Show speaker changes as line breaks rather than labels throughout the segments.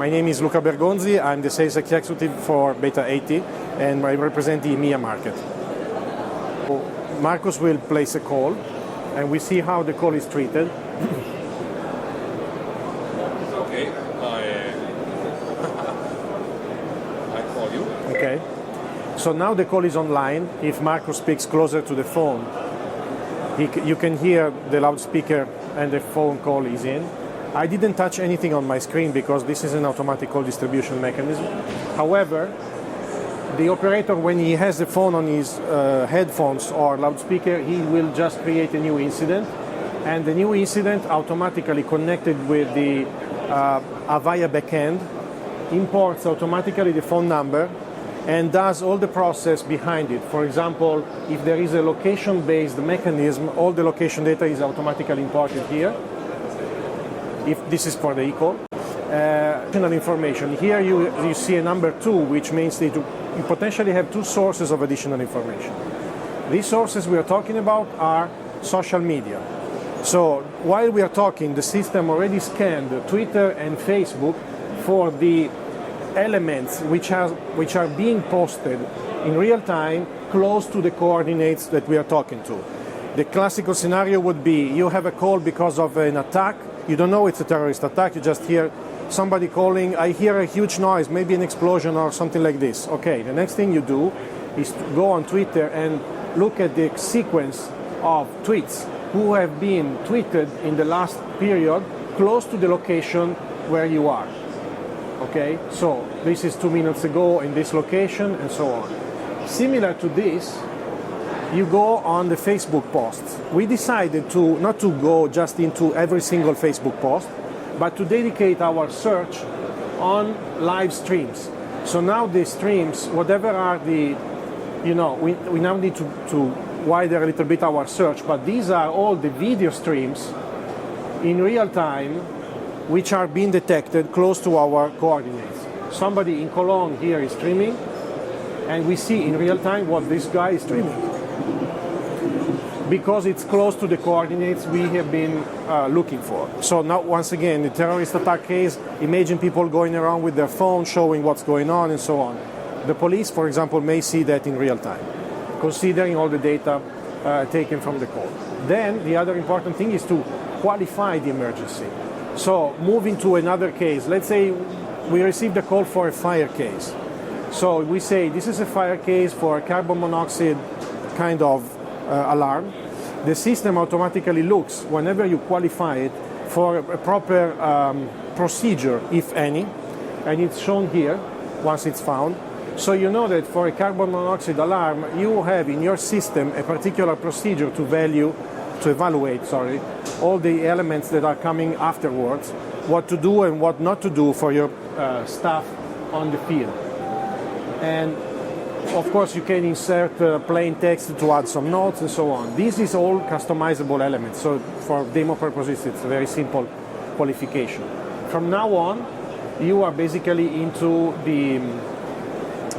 My name is Luca Bergonzi. I'm the sales executive for Beta80, and I represent the EMEA market. Marcus will place a call, and we see how the call is treated.
Okay, I call you.
Okay. So now the call is online. If Marcus speaks closer to the phone, you can hear the loudspeaker and the phone call is in. I didn't touch anything on my screen because this is an automatic call distribution mechanism. However, the operator, when he has the phone on his headphones or loudspeaker, he will just create a new incident, and the new incident automatically connected with the Avaya backend imports automatically the phone number and does all the process behind it. For example, if there is a location-based mechanism, all the location data is automatically imported here. If this is for the e-call. Additional information. Here you see a number 2, which means that you potentially have 2 sources of additional information. These sources we are talking about are social media. So while we are talking, the system already scanned Twitter and Facebook for the elements which are being posted in real time close to the coordinates that we are talking to. The classical scenario would be you have a call because of an attack. You don't know it's a terrorist attack, you just hear somebody calling, I hear a huge noise, maybe an explosion or something like this. Okay, the next thing you do is to go on Twitter and look at the sequence of tweets who have been tweeted in the last period close to the location where you are. Okay, so this is 2 minutes ago in this location and so on. Similar to this, you go on the Facebook posts. We decided to not to go just into every single Facebook post, but to dedicate our search on live streams. So now the streams, whatever are the, we now need to widen a little bit our search, but these are all the video streams in real time which are being detected close to our coordinates. Somebody in Cologne here is streaming, and we see in real time what this guy is streaming, because it's close to the coordinates we have been looking for. So now, once again, the terrorist attack case, imagine people going around with their phone, showing what's going on and so on. The police, for example, may see that in real time, considering all the data taken from the call. Then, the other important thing is to qualify the emergency. So, moving to another case, let's say we received a call for a fire case. So we say, this is a fire case for a carbon monoxide kind of alarm. The system automatically looks, whenever you qualify it, for a proper procedure, if any, and it's shown here once it's found. So you know that for a carbon monoxide alarm, you have in your system a particular procedure to evaluate all the elements that are coming afterwards, what to do and what not to do for your staff on the field. And of course, you can insert plain text to add some notes and so on. This is all customizable elements. So for demo purposes, it's a very simple qualification. From now on, you are basically into the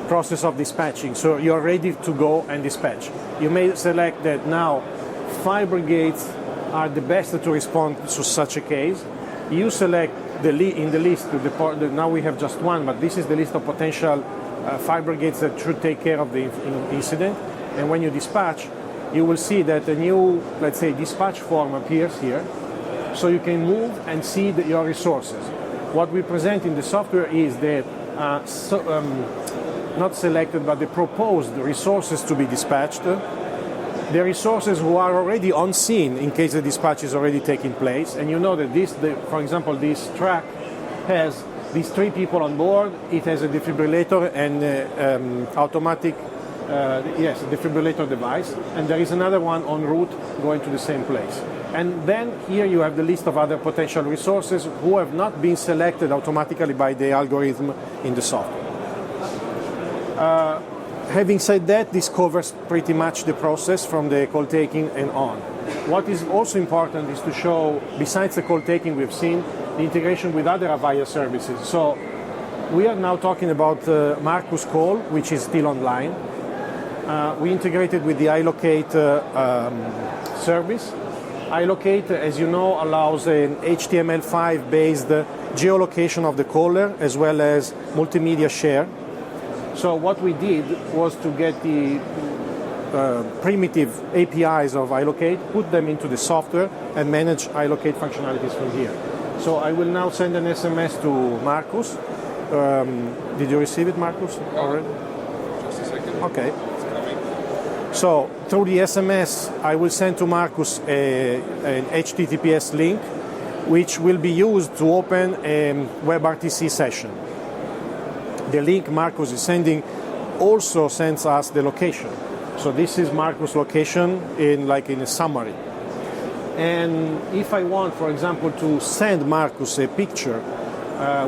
process of dispatching. So you are ready to go and dispatch. You may select that now fire brigades are the best to respond to such a case. You select in the list, now we have just one, but this is the list of potential fire brigades that should take care of the incident. And when you dispatch, you will see that a new, let's say, dispatch form appears here. So you can move and see your resources. What we present in the software is the, not selected, but the proposed resources to be dispatched. The resources who are already on scene in case the dispatch is already taking place. And you know that for example, this truck has these 3 people on board. It has a defibrillator and automatic, defibrillator device. And there is another one en route going to the same place. And then here you have the list of other potential resources who have not been selected automatically by the algorithm in the software. Having said that, this covers pretty much the process from the call taking and on. What is also important is to show, besides the call taking we've seen, the integration with other Avaya services. So we are now talking about Marcus call, which is still online. We integrated with the ILocate service. ILocate, as you know, allows an HTML5 based geolocation of the caller as well as multimedia share. So what we did was to get the primitive APIs of ILocate, put them into the software, and manage ILocate functionalities from here. So I will now send an SMS to Marcus. Did you receive it, Marcus, already?
Just a second.
Okay.
It's coming.
So through the SMS, I will send to Marcus an HTTPS link, which will be used to open a WebRTC session. The link Marcus is sending also sends us the location. So this is Marcus' location in a summary. And if I want, for example, to send Marcus a picture,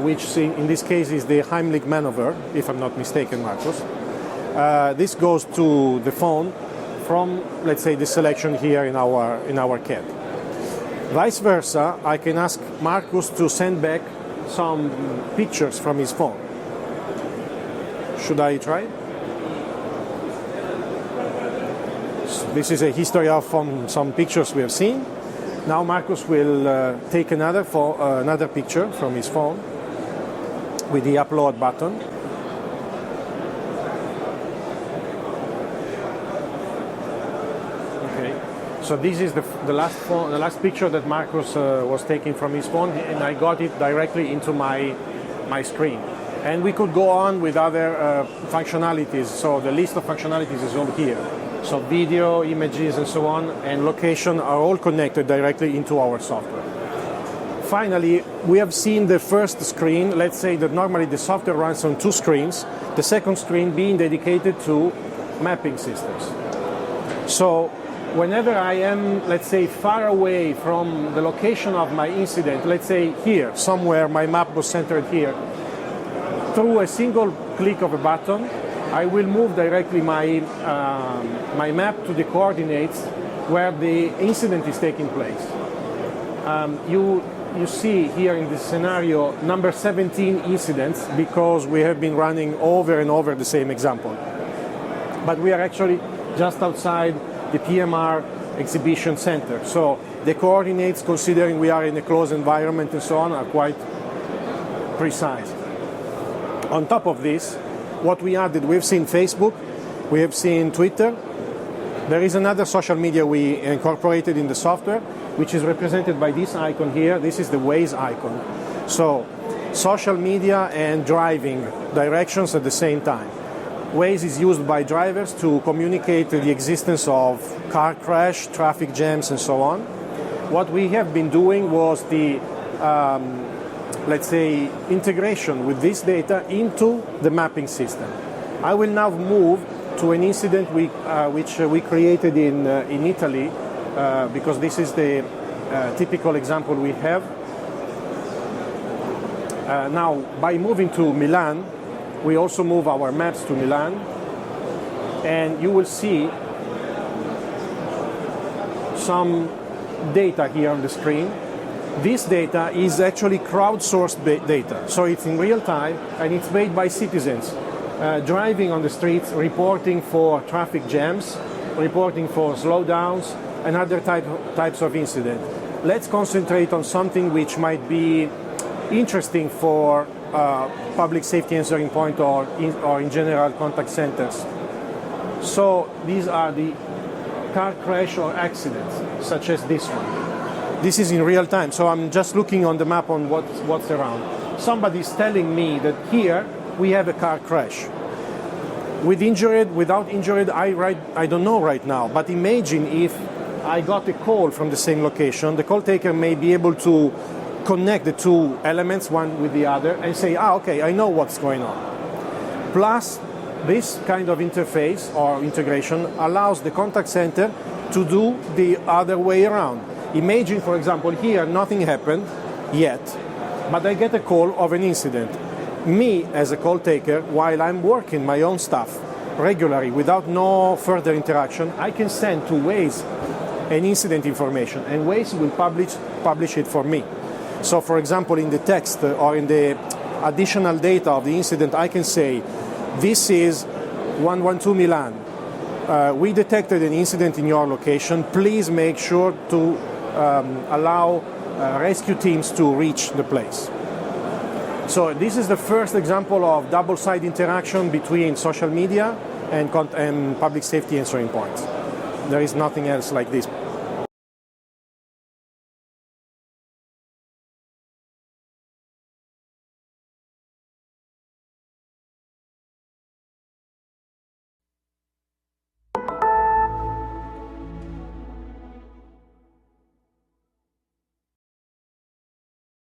which in this case is the Heimlich maneuver, if I'm not mistaken, Marcus, this goes to the phone from, let's say, the selection here in our CAD. Vice versa, I can ask Marcus to send back some pictures from his phone. Should I try? This is a history of some pictures we have seen. Now Marcus will take another picture from his phone with the upload button. Okay, so this is the last picture that Marcus was taking from his phone, and I got it directly into my screen. And we could go on with other functionalities. So the list of functionalities is all here. So video, images, and so on, and location are all connected directly into our software. Finally, we have seen the first screen. Let's say that normally the software runs on two screens, the second screen being dedicated to mapping systems. So whenever I am, let's say, far away from the location of my incident, let's say here, somewhere my map was centered here, through a single click of a button, I will move directly my map to the coordinates where the incident is taking place. You see here in this scenario number 17 incidents because we have been running over and over the same example. But we are actually just outside the PMR exhibition center. So the coordinates, considering we are in a closed environment and so on, are quite precise. On top of this, what we added, we've seen Facebook, we have seen Twitter. There is another social media we incorporated in the software, which is represented by this icon here. This is the Waze icon. So social media and driving directions at the same time. Waze is used by drivers to communicate the existence of car crash, traffic jams, and so on. What we have been doing was the let's say, integration with this data into the mapping system. I will now move to an incident which we created in Italy, because this is the typical example we have. Now, by moving to Milan, we also move our maps to Milan, and you will see some data here on the screen. This data is actually crowdsourced data, so it's in real time and it's made by citizens driving on the streets, reporting for traffic jams, reporting for slowdowns and other types of incident. Let's concentrate on something which might be interesting for public safety answering point or in general contact centers. So these are the car crash or accidents, such as this one. This is in real time, so I'm just looking on the map on what's around. Somebody's telling me that here we have a car crash. With injured, without injured, I don't know right now, but imagine if I got a call from the same location, the call taker may be able to connect the two elements, one with the other, and say, okay, I know what's going on. Plus, this kind of interface or integration allows the contact center to do the other way around. Imagine, for example, here nothing happened yet, but I get a call of an incident. Me, as a call taker, while I'm working my own stuff regularly without no further interaction, I can send to Waze an incident information, and Waze will publish it for me. So, for example, in the text or in the additional data of the incident, I can say, this is 112 Milan. We detected an incident in your location. Please make sure to allow rescue teams to reach the place. So this is the first example of double-side interaction between social media and public safety answering points. There is nothing else like this.